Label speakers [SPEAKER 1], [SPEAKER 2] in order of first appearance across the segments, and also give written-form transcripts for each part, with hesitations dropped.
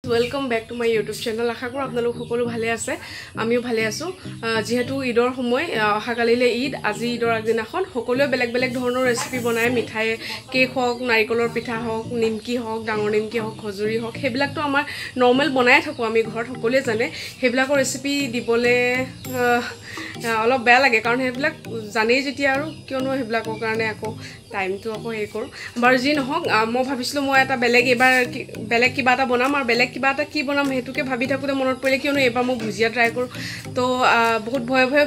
[SPEAKER 1] Welcome back to my YouTube channel आशा करूँ आपलोक सकलो भाले आछे आमिও भाले आছো जेहेतु ईदर समय अहाकालिले ईद आज ईदर আগদিনাখন সকলোৱে বেলেগ বেলেগ ধৰণৰ ৰেচিপি বনায় মিঠাই কেক হওক নাৰিকলৰ পিঠা হওক নিমকি হওক ডাঙৰ নিমকি হওক খজুৰি হওক হেবিলাকটো আমাৰ নৰ্মাল বনাই থাকো আমি ঘৰত সকলোৱে জানে হেবিলাকৰ ৰেচিপি দিবলে অলপ বেয়া লাগে কাৰণ হেবিলাক জানেই যেতিয়া আৰু কিয়নো হেবিলাকৰ কাৰণে আকৌ টাইমটো আকৌ হে কৰো বাৰ যি নহওক মই ভাবিছিলো মই এটা বেলেগ এবাৰ বেলেগ কিবা এটা বনাম আৰু বেলেগ কিবা এটা কি বনাম হেতুকে ভাবি থাকোতে মনত পৰিলে কিয়নো এবাৰ মই ভুজিয়া ট্ৰাই কৰো তো বহুত ভয় ভয়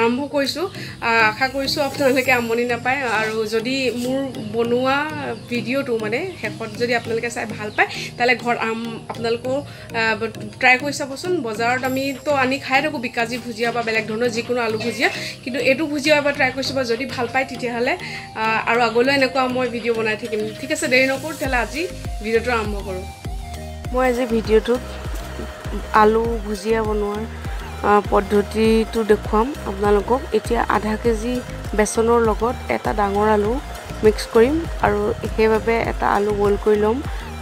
[SPEAKER 1] আৰম্ভ কৰিছো আশা কৰিছো আপোনালোকে আমনি নাপায় আৰু যদি মোৰ বনোৱা ভিডিওটো মানে হেকত যদি আপোনালোকে চাই ভাল পায় তালে ঘৰ আপোনালোকো ট্ৰাই কৰি চাবচোন বজাৰত আমি তো আনি খাই থাকো বিকাজি ভুজিয়া বা বেলেগ ধৰণৰ যিকোনো আলু ভুজিয়া কিন্তু এটো ভুজিয়া এবাৰ ট্ৰাই কৰিছো যদি ভাল পায় তেতিয়া হলে আৰু আগলৈ এনেকুৱা মই ভিডিও বনাই থাকিম ঠিক আছে দেৰি নকৰো তেলে আজি ভিডিওটো আৰম্ভ কৰো মই আজি ভিডিওটোত আলু ভুজিয়া বনোৱাৰ পদ্ধতিটো দেখুৱাম আপোনালোকক এতিয়া আধা কেজি বেসনৰ লগত এটা ডাঙৰ আলু মিক্স কৰিম আৰু হেভাবে এটা আলু বইল কৰি লম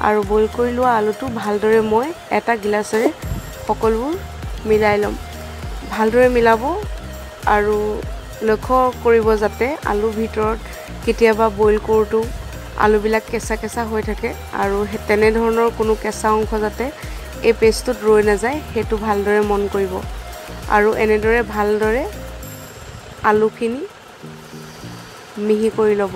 [SPEAKER 1] আৰু বইল কৰি লোৱা আলুটো ভালদৰে মই এটা গিলাসেৰে সকলোবোৰ মিলাই লম ভালদৰে মিলাব আৰু লক্ষ্য কৰিব যাতে আলু ভিতৰত কেতিয়াবা বইল কৰোটো আলু বিলাক কেঁচা কেঁচা হৈ থাকে আৰু তেনে ধৰণৰ কোনো কেঁচা অংশ যাতে এই পেষ্টত ৰৈ না যায় হেতু ভালদৰে মন কৰিব আৰু এনেদৰে ভালদৰে আলুখিনি মিহি কৰি লব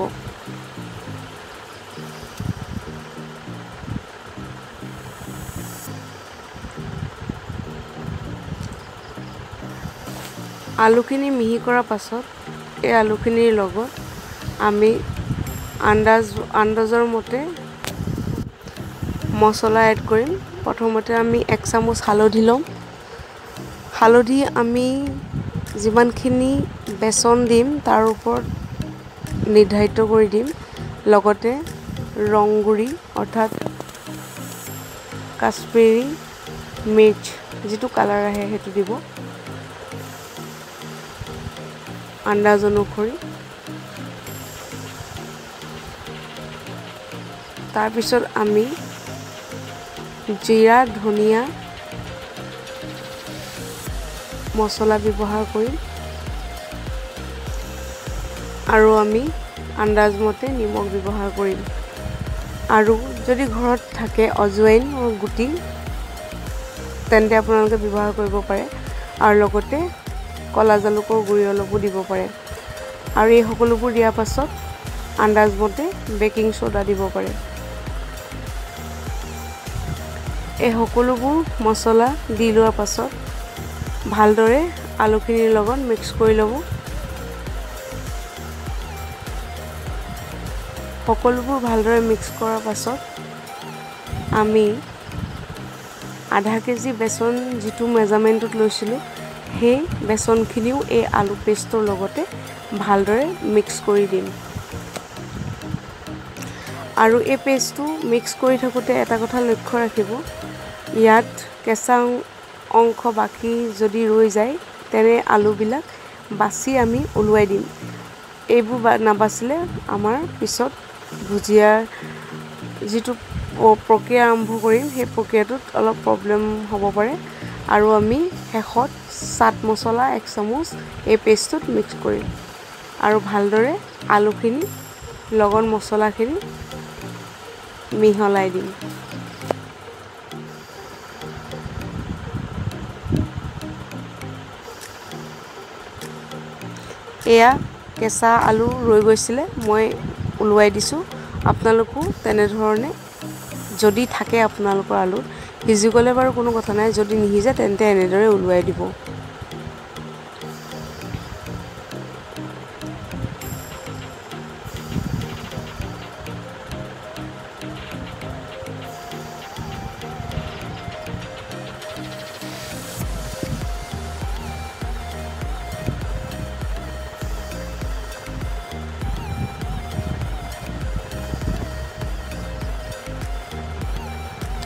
[SPEAKER 1] আলুখিনি মিহি কৰাৰ পাছত এই আলুখিনিৰ লগত আমি আন্দাজৰ মতে মছলা এড কৰিম প্ৰথমতে আমি 1 চামুচ হালধি লম হালধি আমি যিমানখিনি বেসন দিম তাৰ ওপৰত নিৰ্ধাৰিত কৰি দিম লগতে ৰংগুৰি অৰ্থাৎ কাশ্মীৰী মিৰ্চ যেটো কালাৰ আহে হেতু দিব আন্দাজ অনুসৰি তাৰ পিছত আমি জিৰা ধনিয়া মছলা ব্যৱহাৰ কৰিম আৰু আমি আন্দাজ মতে নিমখ ব্যৱহাৰ কৰিম আৰু যদি ঘৰত থাকে অজৱাইন গুটি তেন্তে আপোনালোকে ব্যৱহাৰ কৰিব পাৰে আৰু লগতে কলা জালুকৰ গুৰি অলপো দিব পাৰে আৰু এই সকলোবোৰ দিয়াৰ পাছত আন্দাজ মতে বেকিং সোডা দিব পাৰে এই সকলোবোৰ মছলা দি লোৱাৰ পাছত ভালদৰে আলুখিনিৰ লগত মিক্স কৰি লব সকলোবোৰ ভালদৰে মিক্স কৰাৰ পাছত আমি আধা কেজি বেসন যেটো মেজাৰমেন্টত লৈছিলো হে বেসনখিনিও এই আলু পেষ্টৰ লগতে ভালদৰে মিক্স কৰি দিম আৰু এই পেষ্টটো মিক্স কৰি থাকোতে এটা কথা লক্ষ্য ৰাখিব ইয়াত কেঁচা অংশ বাকি যদি ৰৈ যায় তেনে আলু বিলাক বাছি আমি উলুৱাই দিম এইবোৰ নাবাছিলে আমাৰ পিছত ভুজিয়াৰ যেটো প্ৰক্ৰিয়া আৰম্ভ কৰিম সেই প্ৰক্ৰিয়াটোত অলপ প্ৰবলেম হ'ব পাৰে আৰু আমি হেখত চাট মছলা 1 চামুচ এই পেষ্টটোত মিক্স কৰিম আৰু ভালদৰে আলুখিনি লগত মছলাখিনি মিহলাই দিম এয়া কেঁচা আলু ৰৈ গৈছিলে মই উলুৱাই দিছো আপোনালোকো তেনে ধৰণে যদি থাকে আপোনালোকৰ আলু ভিজি গলে বাৰু কোনো কথা নাই যদি নিহিজে তেন্তে এনেদৰে উলুৱাই দিব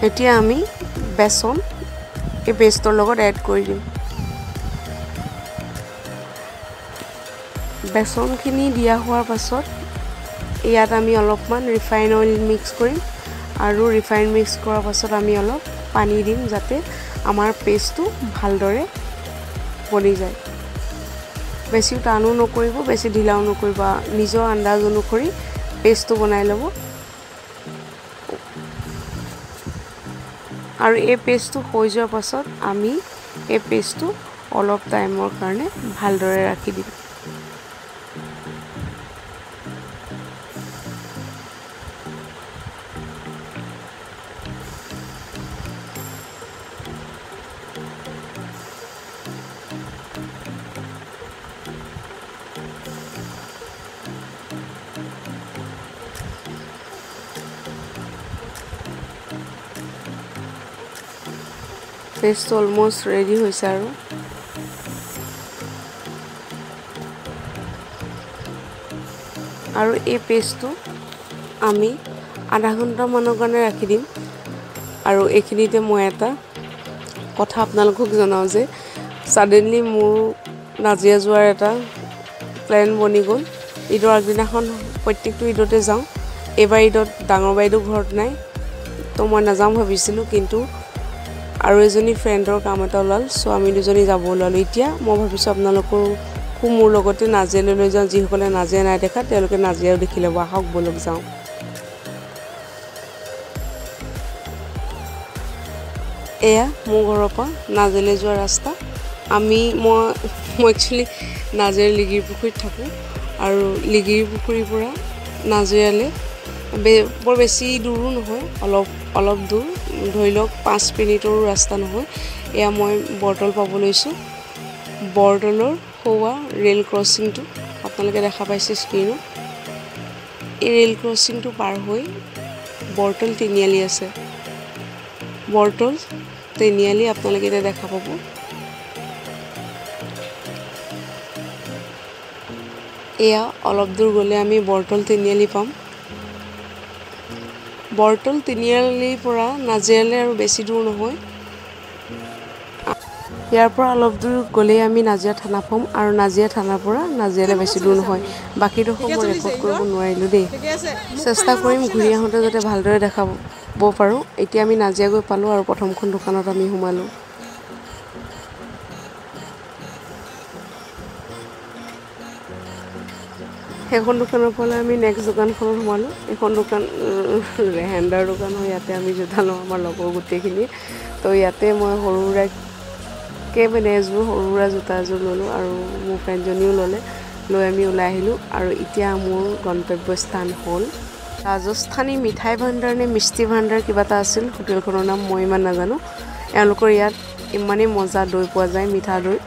[SPEAKER 1] এতিয়া আমি বেসন এই পেষ্টৰ লগত এড কৰি দিম বেসনখিনি দিয়া হোৱাৰ পাছত ইয়াত আমি অলপমান ৰিফাইন অইল মিক্স কৰিম আৰু ৰিফাইন মিক্স কৰাৰ পাছত আমি অলপ পানী দিম যাতে আমাৰ পেষ্টটো ভালদৰে বনি যায় বেছি টানো নকৰিব বেছি ঢিলাও নকৰিব নিজৰ আন্দাজ অনুসৰি পেষ্টটো বনাই ল'ব আৰু এই পেষ্টটো হৈ যোৱাৰ পাছত আমি এই পেষ্টটো অলপ টাইমৰ কাৰণে ভালদৰে ৰাখি দিম পেষ্ট অলমোস্ট ৰেডি হৈছে আৰু এই পেষ্টটো আমি আধা ঘণ্টামানৰ কাৰণে ৰাখি দিম আৰু এইখিনিতে মই এটা কথা আপোনালোকক জনাওঁ যে সাডেনলি মোৰ নাজিয়া যোৱাৰ এটা প্ল্যান বনি গ'ল ঈদৰ আগদিনাখন প্ৰত্যেকটো ঈদতে যাওঁ এইবাৰ ঈদত ডাঙৰ বাইদেউ ঘৰত নাই তো মই নাযাম ভাবিছিলোঁ কিন্তু আৰু এজনী ফ্ৰেণ্ডৰ কাম এটা ওলাল সো আমি দুজনী যাব ওলালো এতিয়া মই ভাবিছোঁ আপোনালোকৰ মোৰ লগতে নাজিয়ালৈ লৈ যাওঁ যিসকলে নাজিয়া নাই দেখা তেওঁলোকে নাজিয়াও দেখি ল'ব আহক বলক যাওঁ এয়া মোৰ ঘৰৰ পৰা নাজিয়ালৈ যোৱা ৰাস্তা মই একচুৱেলি নাজিয়াৰ লিগিৰ পুখুৰীত থাকোঁ আৰু লিগিৰ পুখুৰীৰ পৰা নাজিয়ালৈ বৰ বেছি দূৰো নহয় অলপ দূৰ ধৰি লওক 5 মিনিটৰো ৰাস্তা নহয় এয়া মই বৰ্তল পাব লৈছোঁ বৰ্তলৰ হোৱা ৰেল ক্ৰছিংটো আপোনালোকে দেখা পাইছে স্ক্ৰীনত এই ৰেল ক্ৰছিংটো পাৰ হৈ বৰ্তল তিনিআলি আছে বৰ্তল তিনিআলি আপোনালোকে এতিয়া দেখা পাব এয়া অলপ দূৰ গ'লে আমি বৰ্তল তিনিআলি পাম বৰ্তল তিনিআলিৰ পৰা নাজিয়ালৈ আৰু বেছি দূৰ নহয় ইয়াৰ পৰা অলপ দূৰ গ'লে আমি নাজিয়া থানা পাম আৰু নাজিয়া থানাৰ পৰা নাজিয়ালৈ বেছি দূৰ নহয় বাকীডোখৰ মই ৰেকৰ্ড কৰিব নোৱাৰিলোঁ দেই চেষ্টা কৰিম ঘূৰি আহোঁতে যাতে ভালদৰে দেখাব পাৰোঁ এতিয়া আমি নাজিয়া গৈ পালোঁ আৰু প্ৰথমখন দোকানত আমি সোমালোঁ সেইখন দোকানৰ পৰা আমি নেক্সট দোকানখনত সোমালোঁ এইখন দোকান ৰেহেণ্ডাৰ দোকান হয় ইয়াতে আমি জোতা লওঁ আমাৰ লগৰ গোটেইখিনি তো ইয়াতে মই সৰু সুৰাকৈ মানে এযোৰ সৰু সুৰা জোতা এযোৰ ল'লোঁ আৰু মোৰ ফ্ৰেণ্ডজনীও ল'লে লৈ আমি ওলাই আহিলোঁ আৰু এতিয়া মোৰ গন্তব্যস্থান হ'ল ৰাজস্থানী মিঠাই ভাণ্ডাৰ নে মিষ্টি ভাণ্ডাৰ কিবা এটা আছিল হোটেলখনৰ নাম মই ইমান নাজানো এওঁলোকৰ ইয়াত ইমানেই মজা দৈ পোৱা যায় মিঠা দৈ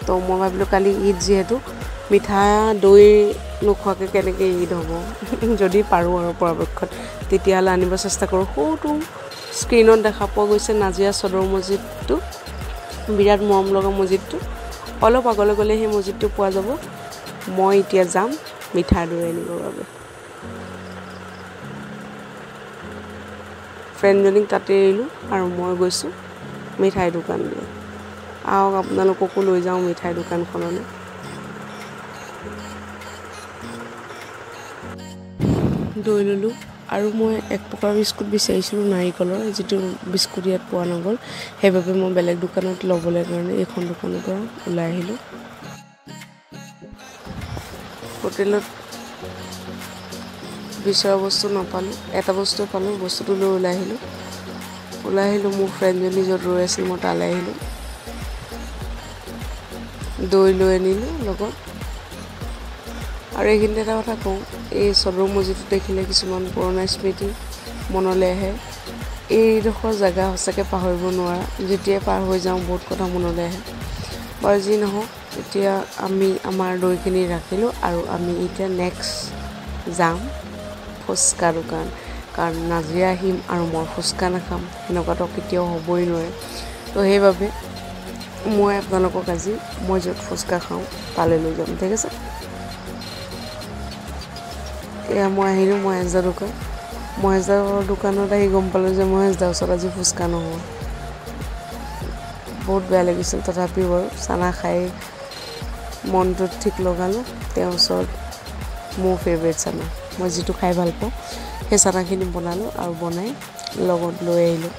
[SPEAKER 1] তো মই ভাবিলোঁ কালি ঈদ যিহেতু মিঠা দৈ নোখোৱাকৈ কেনেকৈ ঈদ হ'ব যদি পাৰোঁ আৰু পৰাপক্ষত তেতিয়াহ'লে আনিব চেষ্টা কৰোঁ সৰুটো স্ক্ৰীনত দেখা পোৱা গৈছে নাজিয়া সদৰ মছজিদটো বিৰাট মৰম লগা মছজিদটো অলপ আগলৈ গ'লে সেই মছজিদটো পোৱা যাব মই এতিয়া যাম মিঠা দৈ আনিবৰ বাবে ফ্ৰেণ্ডজনীক তাতে এৰিলোঁ আৰু মই গৈছোঁ মিঠাই দোকানলৈ আহক আপোনালোককো লৈ যাওঁ মিঠাই দোকানখনলৈ দৈ ল'লোঁ আৰু মই এক প্ৰকাৰ বিস্কুট বিচাৰিছিলোঁ নাৰিকলৰ যিটো বিস্কুট ইয়াত পোৱা নগ'ল সেইবাবে মই বেলেগ দোকানত ল'বলৈ কাৰণে এইখন দোকানৰ পৰা ওলাই আহিলোঁ হোটেলত বিচৰা বস্তু নাপালোঁ এটা বস্তু পালোঁ বস্তুটো লৈ ওলাই আহিলোঁ মোৰ ফ্ৰেণ্ডজনী য'ত ৰৈ আছিল মই তালৈ আহিলোঁ দৈ লৈ আনিলোঁ লগত আৰু এইখিনিতে এটা কথা কওঁ এই সদৰ মছজিদটো দেখিলে কিছুমান পুৰণা স্মৃতি মনলৈ আহে এইডোখৰ জেগা সঁচাকৈ পাহৰিব নোৱাৰা যেতিয়াই পাৰ হৈ যাওঁ বহুত কথা মনলৈ আহে বাৰু যি নহওক এতিয়া আমি আমাৰ দৈখিনি ৰাখিলোঁ আৰু আমি এতিয়া নেক্সট যাম ফুচকা দোকান কাৰণ নাজিয়া আহিম আৰু মই ফুচকা নাখাম সেনেকুৱাতো কেতিয়াও হ'বই নোৱাৰে তো সেইবাবে মই আপোনালোকক আজি মই য'ত ফুচকা খাওঁ তালৈ লৈ যাম ঠিক আছে এয়া মই আহিলোঁ মহেশদাৰ দোকান মহেশদাৰ দোকানত আহি গম পালোঁ যে মহেশদাৰ ওচৰত আজি ফুচকা নহয় বহুত বেয়া লাগিছিল তথাপিও বাৰু চানা খাই মনটোত ঠিক লগালোঁ তেওঁৰ ওচৰত মোৰ ফেভৰেট চানা মই যিটো খাই ভাল পাওঁ
[SPEAKER 2] সেই চানাখিনি বনালোঁ আৰু বনাই লগত লৈ আহিলোঁ।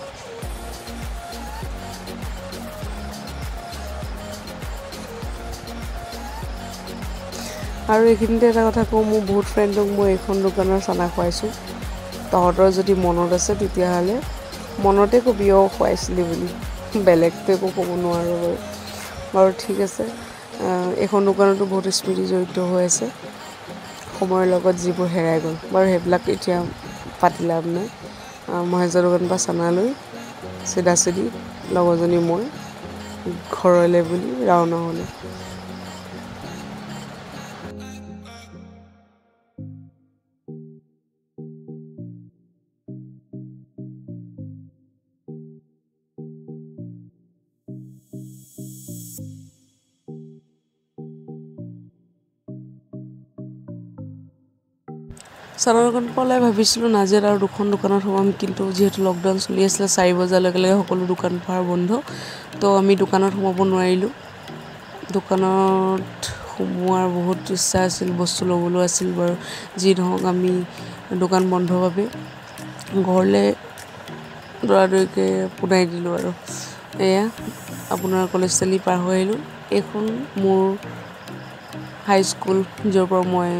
[SPEAKER 2] আৰু এইখিনিতে এটা কথা কওঁ, মোৰ বহুত ফ্ৰেণ্ডক মই এইখন দোকানৰ চানা খুৱাইছোঁ। তহঁতৰ যদি মনত আছে তেতিয়াহ'লে মনতে কবি খুৱাইছিলি বুলি, বেলেগটো একো ক'ব নোৱাৰোঁ বাৰু ঠিক আছে। এইখন দোকানতো বহুত স্মৃতি জড়িত হৈ আছে, সময়ৰ লগত যিবোৰ হেৰাই গ'ল বাৰু সেইবিলাক এতিয়া পাতি লাভ নাই। মহেশৰ দোকানৰ পৰা চানা লৈ চিধা লগৰজনী মই ঘৰলৈ বুলি ৰাওনা হ'লোঁ। চানা দোকানৰ পৰা ওলাই ভাবিছিলোঁ নাজিৰাত আৰু 2খন দোকানত সোমাম, কিন্তু যিহেতু লকডাউন চলি আছিলে 4 বজাৰ লগে লগে সকলো দোকান পোহাৰ বন্ধ, তো আমি দোকানত সোমাব নোৱাৰিলোঁ। দোকানত সোমোৱাৰ বহুত ইচ্ছা আছিল, বস্তু ল'বলৈ আছিল বাৰু। যি নহওক আমি দোকান বন্ধৰ বাবে ঘৰলৈ দৌৰাদৌৰিকৈ পোনাই দিলোঁ আৰু। এয়া আপোনাৰ কলেজ চালি পাৰ হৈ আহিলোঁ। এইখন মোৰ হাইস্কুল, য'ৰ পৰা মই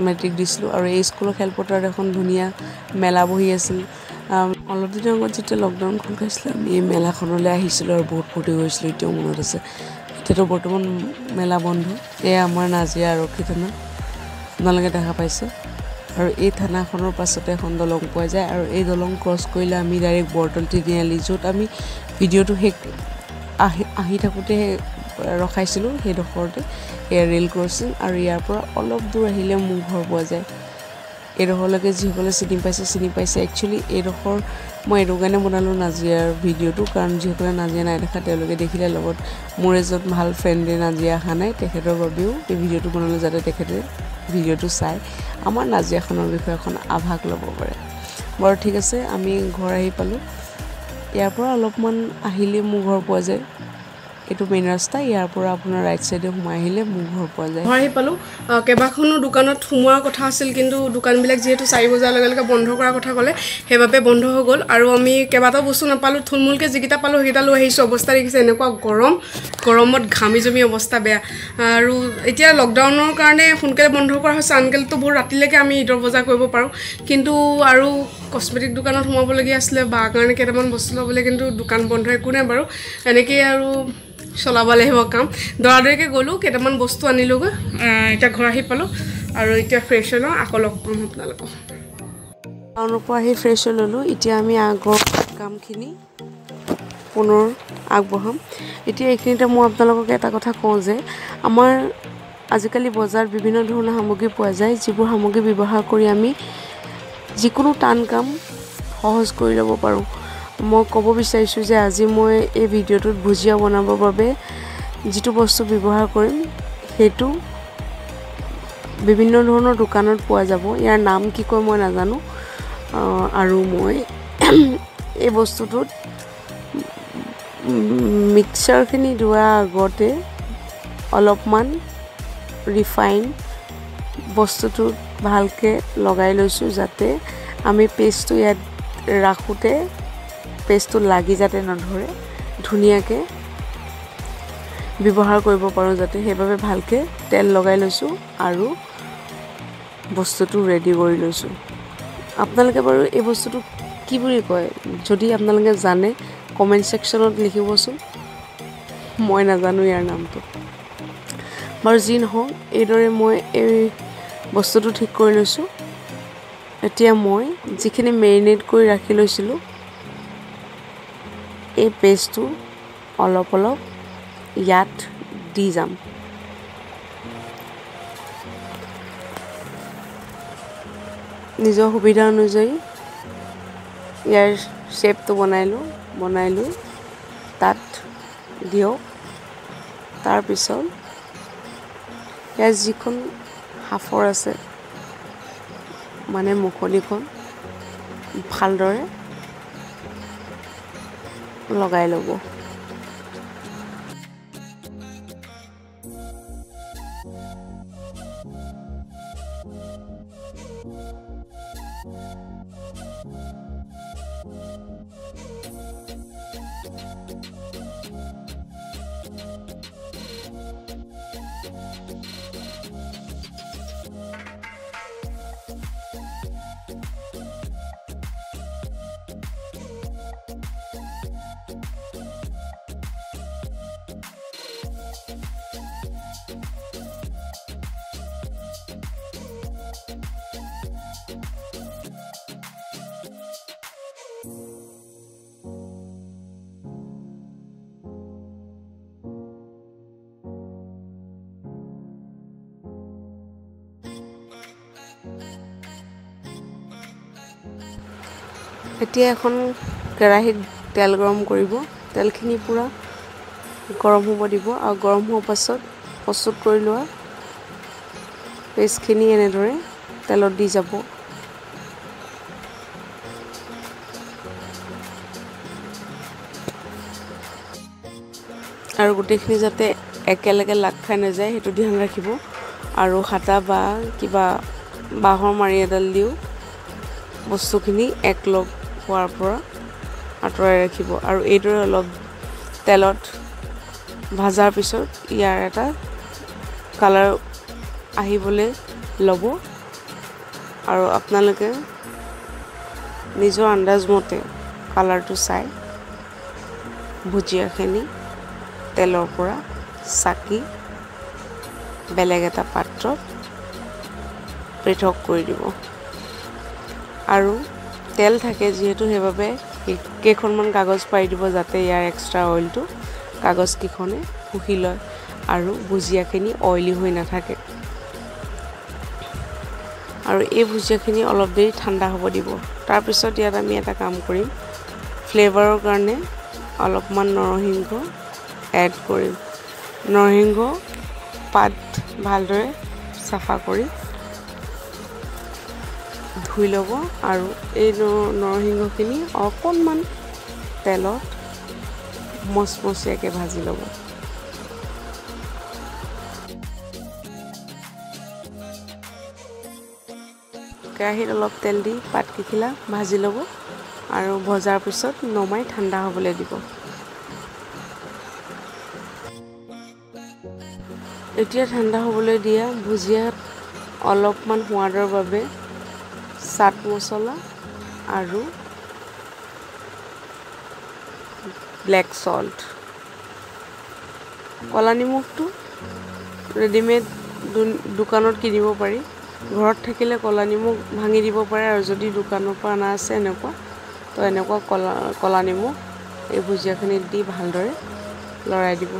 [SPEAKER 2] মেট্ৰিক দিছিলোঁ, আৰু এই স্কুলৰ খেলপথাৰত এখন ধুনীয়া মেলা বহি আছিল। অলপ দিনৰ আগত যেতিয়া লকডাউন খোল খাইছিলে আমি এই মেলাখনলৈ আহিছিলোঁ আৰু বহুত ফূৰ্তি কৰিছিলোঁ, এতিয়াও মনত আছে। এতিয়াতো বৰ্তমান মেলা বন্ধ। এয়া আমাৰ নাজিৰা আৰক্ষী থানা, আপোনালোকে দেখা পাইছে। আৰু এই থানাখনৰ পাছতে এখন দলং পোৱা যায়, আৰু এই দলং ক্ৰছ কৰিলে আমি ডাইৰেক্ট বৰতল তিনিআলি, য'ত আমি ভিডিঅ'টো আহি থাকোঁতে ৰখাইছিলোঁ, সেইডোখৰতে এয়া ৰেল ক্ৰছিং। আৰু ইয়াৰ পৰা অলপ দূৰ আহিলে মোৰ ঘৰ পোৱা যায়। এইডোখৰলৈকে যিসকলে চিনি পাইছে। একচুৱেলি এইডোখৰ মই এইটো কাৰণে বনালোঁ নাজিৰাৰ ভিডিঅ'টো, কাৰণ যিসকলে নাজিৰা নাই দেখা তেওঁলোকে দেখিলে, লগত মোৰ এজন ভাল ফ্ৰেণ্ডে নাজিৰা অহা নাই, তেখেতৰ বাবেও এই ভিডিঅ'টো বনালোঁ, যাতে তেখেতে ভিডিঅ'টো চাই আমাৰ নাজিৰাখনৰ বিষয়ে এখন আভাস ল'ব পাৰে। বাৰু ঠিক আছে, আমি ঘৰ আহি পালোঁ। ইয়াৰ পৰা অলপমান আহিলে মোৰ ঘৰ পোৱা যায়। এইটো মেইন ৰাস্তা, ইয়াৰ পৰা আপোনাৰ ৰাইট চাইডে সোমাই আহিলে মোৰ ঘৰ পোৱা যায়।
[SPEAKER 1] ঘৰ আহি পালোঁ। কেইবাখনো দোকানত সোমোৱাৰ কথা আছিল, কিন্তু দোকানবিলাক যিহেতু 4 বজাৰ লগে লগে বন্ধ কৰাৰ কথা ক'লে, সেইবাবে বন্ধ হৈ গ'ল। আৰু আমি কেইবাটাও বস্তু নাপালোঁ, থুলমূলকৈ যিকেইটা পালোঁ সেইকেইটা লৈ আহিছোঁ। অৱস্থা দেখিছে, এনেকুৱা গৰমত ঘামি জমি অৱস্থা বেয়া। আৰু এতিয়া লকডাউনৰ কাৰণে সোনকালে বন্ধ কৰা হৈছে, আনকালেতো বহুত ৰাতিলৈকে আমি ঈদৰ বজাৰ কৰিব পাৰোঁ। কিন্তু আৰু কচমেটিক দোকানত সোমাবলগীয়া আছিলে, বাৰ কাৰণে কেইটামান বস্তু ল'বলৈ, কিন্তু দোকান বন্ধ, একো নাই বাৰু। এনেকেই আৰু চলাব লাগিব কাম। দৌৰাদৌৰিকৈ গ'লোঁ, কেইটামান বস্তু আনিলোঁগৈ। এতিয়া ঘৰ আহি পালোঁ, আৰু এতিয়া ফ্ৰেছ হৈ লওঁ, আকৌ লগ পাম আপোনালোকক।
[SPEAKER 2] টাউনৰ পৰা আহি ফ্ৰেছ হৈ ল'লোঁ। এতিয়া আমি আগৰ কামখিনি পুনৰ আগবঢ়াম। এতিয়া এইখিনিতে মই আপোনালোকক এটা কথা কওঁ যে আমাৰ আজিকালি বজাৰত বিভিন্ন ধৰণৰ সামগ্ৰী পোৱা যায়, যিবোৰ সামগ্ৰী ব্যৱহাৰ কৰি আমি যিকোনো টান কাম সহজ কৰি ল'ব পাৰোঁ। মই ক'ব বিচাৰিছোঁ যে আজি মই এই ভিডিঅ'টোত ভুজিয়া বনাবৰ বাবে যিটো বস্তু ব্যৱহাৰ কৰিম সেইটো বিভিন্ন ধৰণৰ দোকানত পোৱা যাব। ইয়াৰ নাম কি কয় মই নাজানো। আৰু মই এই বস্তুটোত মিক্সাৰখিনি ধোৱাৰ আগতে অলপমান ৰিফাইন বস্তুটোত ভালকৈ লগাই লৈছোঁ, যাতে আমি পেষ্টটো ইয়াত ৰাখোঁতে পেষ্টটো লাগি যাতে নধৰে, ধুনীয়াকৈ ব্যৱহাৰ কৰিব পাৰোঁ যাতে, সেইবাবে ভালকৈ তেল লগাই লৈছোঁ আৰু বস্তুটো ৰেডি কৰি লৈছোঁ। আপোনালোকে বাৰু এই বস্তুটো কি বুলি কয়, যদি আপোনালোকে জানে কমেণ্ট ছেকশ্যনত লিখিবচোন, মই নাজানো ইয়াৰ নামটো। বাৰু যি নহওক, এইদৰে মই এই বস্তুটো ঠিক কৰি লৈছোঁ। এতিয়া মই যিখিনি মেৰিনেট কৰি ৰাখি লৈছিলোঁ এই পেষ্টটো অলপ ইয়াত দি যাম। নিজৰ সুবিধা অনুযায়ী ইয়াৰ শ্বেপটো বনাই লৈ তাত দিয়ক। তাৰপিছত ইয়াৰ যিখন সাফৰ আছে, মানে মুখনিখন ভালদৰে লগাই ল'ব। এতিয়া এখন কেৰাহীত তেল গৰম কৰিব। তেলখিনি পূৰা গৰম হ'ব দিব আৰু গৰম হোৱাৰ পাছত প্ৰস্তুত কৰি লোৱা পেষ্টখিনি এনেদৰে তেলত দি যাব। আৰু গোটেইখিনি যাতে একেলগে লাগ খাই নাযায় সেইটো ধ্যান ৰাখিব। আৰু হাতা বা কিবা বাঁহৰ মাৰি এডাল দিও বস্তুখিনি একলগ হোৱাৰ পৰা আঁতৰাই ৰাখিব। আৰু এইদৰে অলপ তেলত ভাজাৰ পিছত ইয়াৰ এটা কালাৰ আহিবলৈ ল'ব। আৰু আপোনালোকে নিজৰ আন্দাজমতে কালাৰটো চাই ভুজিয়াখিনি তেলৰ পৰা চাকি বেলেগ এটা পাত্ৰত পৃথক কৰি দিব। আৰু তেল থাকে যিহেতু সেইবাবে কেইখনমান কাগজ পাৰি দিব যাতে ইয়াৰ এক্সট্ৰা অইলটো কাগজকেইখনে শুহি লয় আৰু ভুজিয়াখিনি অইলি হৈ নাথাকে। আৰু এই ভুজিয়াখিনি অলপ দেৰি ঠাণ্ডা হ'ব দিব। তাৰপিছত ইয়াত আমি এটা কাম কৰিম, ফ্লেভাৰৰ কাৰণে অলপমান নৰসিংহ এড কৰিম। নৰসিংহ পাত ভালদৰে চাফা কৰি ধুই ল'ব আৰু এই নৰসিংহখিনি অকণমান তেলত মচমচীয়াকৈ ভাজি ল'ব। কেৰাহীত অলপ তেল দি পাতকেইখিলা ভাজি ল'ব আৰু ভজাৰ পিছত নমাই ঠাণ্ডা হ'বলৈ দিব। এতিয়া ঠাণ্ডা হ'বলৈ দিয়া ভুজিয়াত অলপমান সোৱাদৰ বাবে চাট মছলা আৰু ব্লেক সল্ট, ক'লা নিমখটো ৰেডিমেড দোকানত কিনিব পাৰি। ঘৰত থাকিলে ক'লা নিমখ ভাঙি দিব পাৰে আৰু যদি দোকানৰ পৰা অনা আছে এনেকুৱা ক'লা নিমখ এই ভুজিয়াখিনিত দি ভালদৰে লৰাই দিব।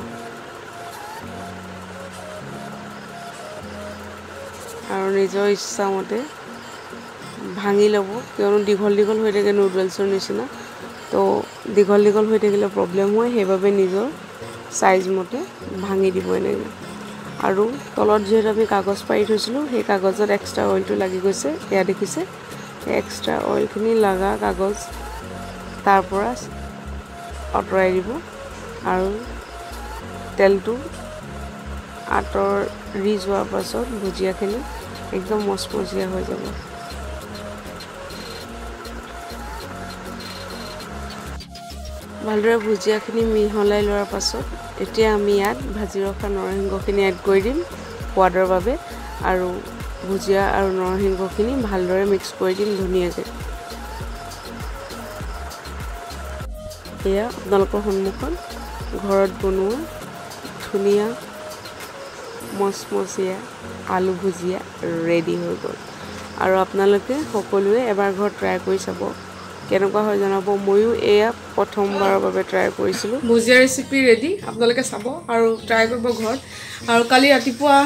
[SPEAKER 2] আৰু নিজৰ ইচ্ছামতে ভাঙি ল'ব, কিয়নো দীঘল দীঘল হৈ থাকে নুডলছৰ নিচিনা। তো দীঘল দীঘল হৈ থাকিলে প্ৰব্লেম হয়, সেইবাবে নিজৰ চাইজ মতে ভাঙি দিব এনেকৈ। আৰু তলত যিহেতু আমি কাগজ পাৰি থৈছিলোঁ সেই কাগজত এক্সট্ৰা অইলটো লাগি গৈছে, এয়া দেখিছে। সেই এক্সট্ৰা অইলখিনি লগা কাগজ তাৰ পৰা আঁতৰাই দিব আৰু তেলটো আঁতৰি যোৱাৰ পাছত ভুজিয়াখিনি একদম মচমচীয়া হৈ যাব। ভালদৰে ভুজিয়াখিনি মিহলাই লোৱাৰ পাছত এতিয়া আমি ইয়াত ভাজি ৰখা নৰসিংহখিনি এড কৰি দিম সোৱাদৰ বাবে। আৰু ভুজিয়া আৰু নৰসিংহখিনি ভালদৰে মিক্স কৰি দিম ধুনীয়াকৈ। এয়া আপোনালোকৰ সন্মুখত ঘৰত বনোৱা ধুনীয়া মচমচীয়া আলু ভুজিয়া ৰেডি হৈ গ'ল। আৰু আপোনালোকে সকলোৱে এবাৰ ঘৰত ট্ৰাই কৰি চাব, কেনেকুৱা হয় জনাব। ময়ো এয়া প্ৰথমবাৰৰ বাবে ট্ৰাই কৰিছিলোঁ।
[SPEAKER 1] ভুজিয়া ৰেচিপি ৰেডি, আপোনালোকে চাব আৰু ট্ৰাই কৰিব ঘৰত। আৰু কালি ৰাতিপুৱা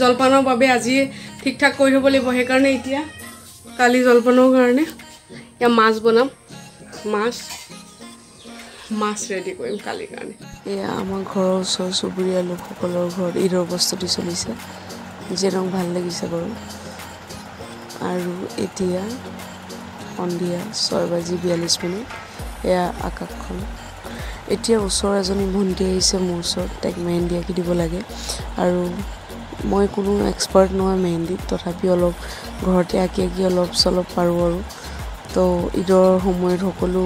[SPEAKER 1] জলপানৰ বাবে আজি ঠিক ঠাক কৰি থ'ব লাগিব। সেইকাৰণে এতিয়া কালি জলপানৰ কাৰণে এতিয়া মাছ বনাম, মাছ ৰেডি কৰিম কালিৰ কাৰণে।
[SPEAKER 2] এয়া আমাৰ ঘৰৰ ওচৰ চুবুৰীয়া লোকসকলৰ ঘৰত ঈদৰ প্ৰস্তুতি চলিছে, যেনক ভাল লাগিছে বাৰু। আৰু এতিয়া সন্ধিয়া 6:42। এয়া আকাশখন। এতিয়া ওচৰৰ এজনী ভণ্টি আহিছে মোৰ ওচৰত, তাইক মেহেন্দি আঁকি দিব লাগে। আৰু মই কোনো এক্সপাৰ্ট নহয় মেহেন্দিত, তথাপি অলপ ঘৰতে আঁকি অলপ চলপ পাৰোঁ আৰু। তো ঈদৰ সময়ত সকলো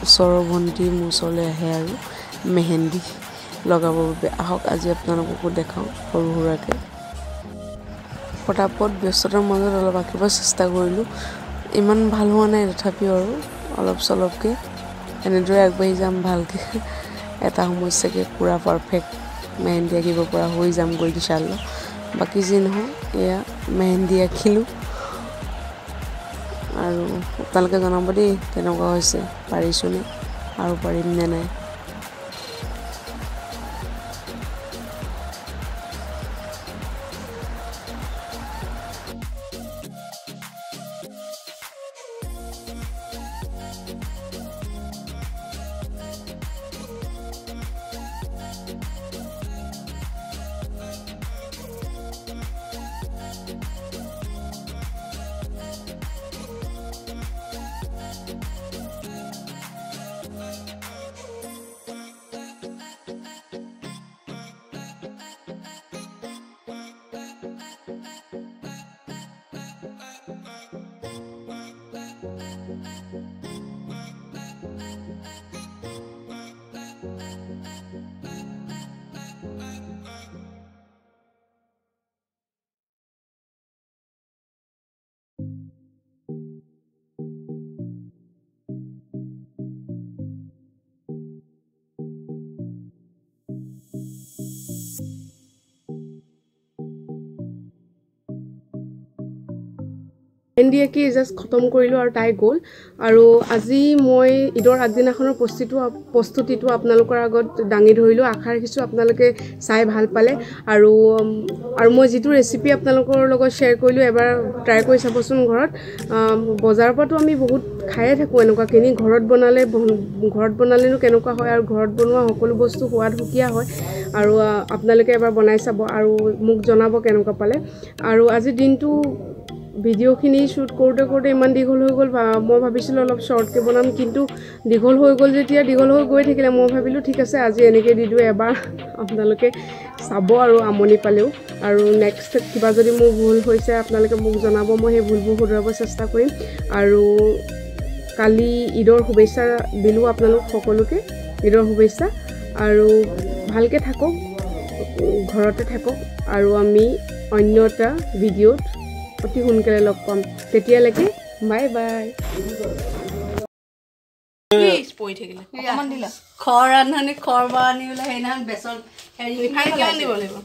[SPEAKER 2] ওচৰৰ ভণ্টি মোৰ ওচৰলৈ আহে আৰু মেহেন্দি লগাবৰ বাবে। আহক আজি আপোনালোককো দেখাওঁ সৰু সুৰাকৈ। পটাপট ব্যস্ততাৰ মাজত অলপ আঁকিব চেষ্টা কৰিলোঁ, ইমান ভাল হোৱা নাই তথাপিও আৰু অলপ চলপকৈ এনেদৰে আগবাঢ়ি যাম ভালকৈ। এটা সময়ত চাগে পূৰা পাৰফেক্ট মেহেন্দি আঁকিব পৰা হৈ যামগৈ ইনশাল্লাহ। বাকী যি নহওক এয়া মেহেন্দি আঁকিলোঁ। আৰু আপোনালোকে জনাব দেই কেনেকুৱা হৈছে, পাৰিছোঁনে আৰু পাৰিম নে নাই।
[SPEAKER 1] NDA জাষ্ট খতম কৰিলোঁ আৰু তাই গ'ল আৰু আজি মই ঈদৰ আগদিনাখনৰ প্ৰস্তুতিটো আপোনালোকৰ আগত দাঙি ধৰিলোঁ আশা ৰাখিছোঁ আপোনালোকে চাই ভাল পালে আৰু মই যিটো ৰেচিপি আপোনালোকৰ লগত শ্বেয়াৰ কৰিলোঁ এবাৰ ট্ৰাই কৰি চাবচোন ঘৰত বজাৰৰ পৰাতো আমি বহুত খায়ে থাকোঁ এনেকুৱাখিনি ঘৰত বনালেনো কেনেকুৱা হয় আৰু ঘৰত বনোৱা সকলো বস্তু সোৱাদ সুকীয়া হয় আৰু আপোনালোকে এবাৰ বনাই চাব আৰু মোক জনাব কেনেকুৱা পালে আৰু আজিৰ দিনটো ভিডিঅ'খিনি শ্বুট কৰোঁতে ইমান দীঘল হৈ গ'ল মই ভাবিছিলোঁ অলপ শ্বৰ্টকৈ বনাম কিন্তু দীঘল হৈ গ'ল যেতিয়া দীঘল হৈ গৈ থাকিলে মই ভাবিলোঁ ঠিক আছে আজি এনেকৈ দি দিওঁ এবাৰ আপোনালোকে চাব আৰু আমনি পালেও আৰু নেক্সট কিবা যদি মোৰ ভুল হৈছে আপোনালোকে মোক জনাব মই সেই ভুলবোৰ শুধৰাব চেষ্টা কৰিম আৰু কালি ঈদৰ শুভেচ্ছা দিলোঁ আপোনালোক সকলোকে ঈদৰ শুভেচ্ছা আৰু ভালকৈ থাকক ঘৰতে থাকক আৰু আমি অন্য এটা ভিডিঅ'ত অতি সোনকালে লগ পাম তেতিয়ালৈকে বাই বাই
[SPEAKER 2] খৰ ৰান্ধনি খৰ বানি বোলে সেইদিনাখন বেচন হেৰি
[SPEAKER 1] দিব লাগিব